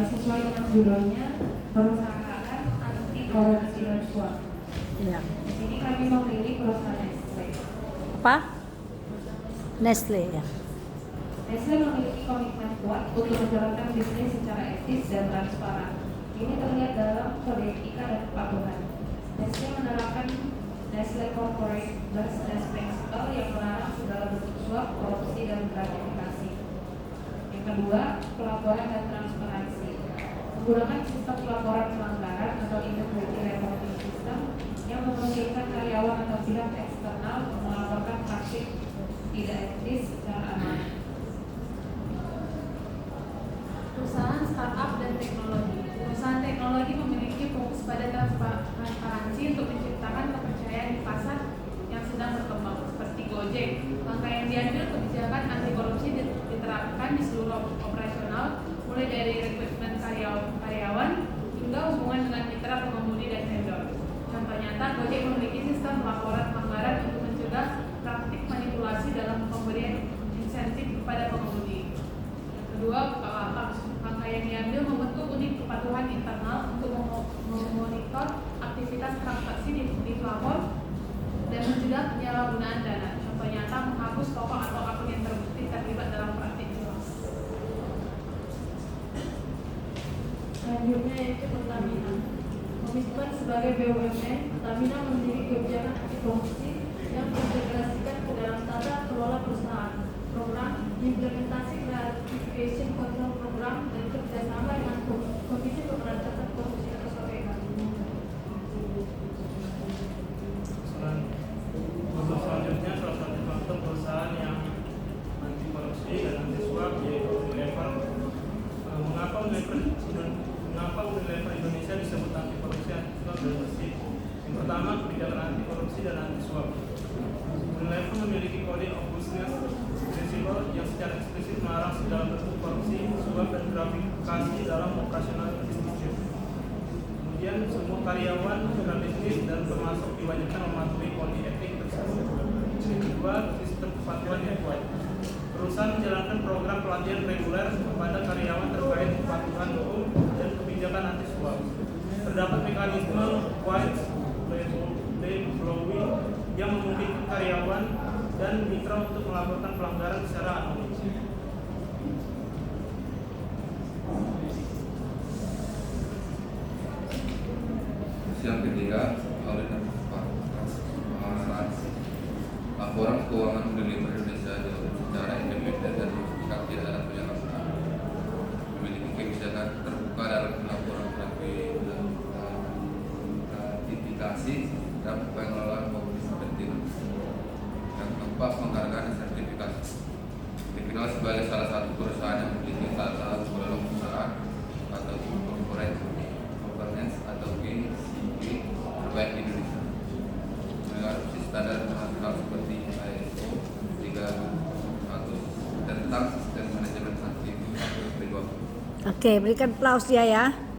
sesuai dengan judulnya perusahaan anti korupsi dan suap. Iya. Di sini kami memilih perusahaan Nestle. Apa? Nestle ya. Nestle memiliki komitmen kuat untuk menjalankan bisnis secara etis dan transparan. Ini terlihat dalam kode etika dan kepatuhan. Nestle menerapkan Nestle Corporate Governance Principle yang melarang segala bentuk suap, korupsi, dan gratifikasi. Yang kedua, pelaporan dan transparansi. Menggunakan sistem pelaporan pelanggaran atau integrity reporting system yang memungkinkan karyawan atau pihak eksternal melaporkan praktik tidak etis secara aman. Perusahaan startup dan teknologi. Perusahaan teknologi memiliki fokus pada transparansi untuk menciptakan kepercayaan di pasar yang sedang berkembang, seperti Gojek. Langkah yang diambil kebijakan anti korupsi diterapkan di seluruh operasional, mulai dari rekrutmen karyawan hingga hubungan dengan mitra pengemudi dan vendor. Contoh nyata, Gojek memiliki sistem laporan pelanggaran untuk mencegah praktik manipulasi dalam pemberian insentif kepada pengemudi. Kedua, Bukalapak. Langkah yang diambil membentuk unit kepatuhan internal untuk memonitor aktivitas transaksi di platform dan mencegah penyalahgunaan dana. Contoh nyata, menghapus toko atau akun yang terbukti terlibat dalam praktik jual. Selanjutnya yaitu Pertamina. Komitmen sebagai BUMN, Pertamina memiliki kebijakan anti korupsi yang terintegrasikan ke dalam tata kelola perusahaan, program implementasi gratification control program, dan kerjasama dengan Komisi Pemberantasan Korupsi atau KPK. Untuk selanjutnya, salah satu contoh perusahaan yang anti korupsi dan anti suap yaitu Unilever. Mengapa Unilever Indonesia disebut anti korupsi, anti suap dan bersih? Yang pertama, kebijakan anti korupsi dan anti suap. Unilever memiliki kode of business principle yang secara eksplisit melarang segala bentuk korupsi, suap, dan gratifikasi dalam operasional bisnisnya. Kemudian semua karyawan, mitra bisnis, dan termasuk diwajibkan mematuhi kode etik tersebut. Yang kedua, sistem kepatuhan yang kuat. Perusahaan menjalankan program pelatihan reguler kepada karyawan terkait kepatuhan hukum dan kebijakan anti suap. Terdapat mekanisme white blowing yang memungkinkan karyawan dan mitra untuk melaporkan pelanggaran secara anonim. Yang ketiga, audit dan transparansi. Laporan keuangan Unilever Indonesia diaudit secara independen dan tidak ada penyalahgunaan. Memiliki kebijakan terbuka dalam pelaporan gratifikasi dan pengelolaan kompetisi penting. Yang keempat, penghargaan dan sertifikasi. Dikenal sebagai salah satu perusahaan yang memiliki salah satu golongan perusahaan atau corporate governance atau GCG terbaik di Indonesia. Mengadopsi standar internasional seperti ISO 300 tentang sistem manajemen aktif. Oke, berikan aplaus dia ya.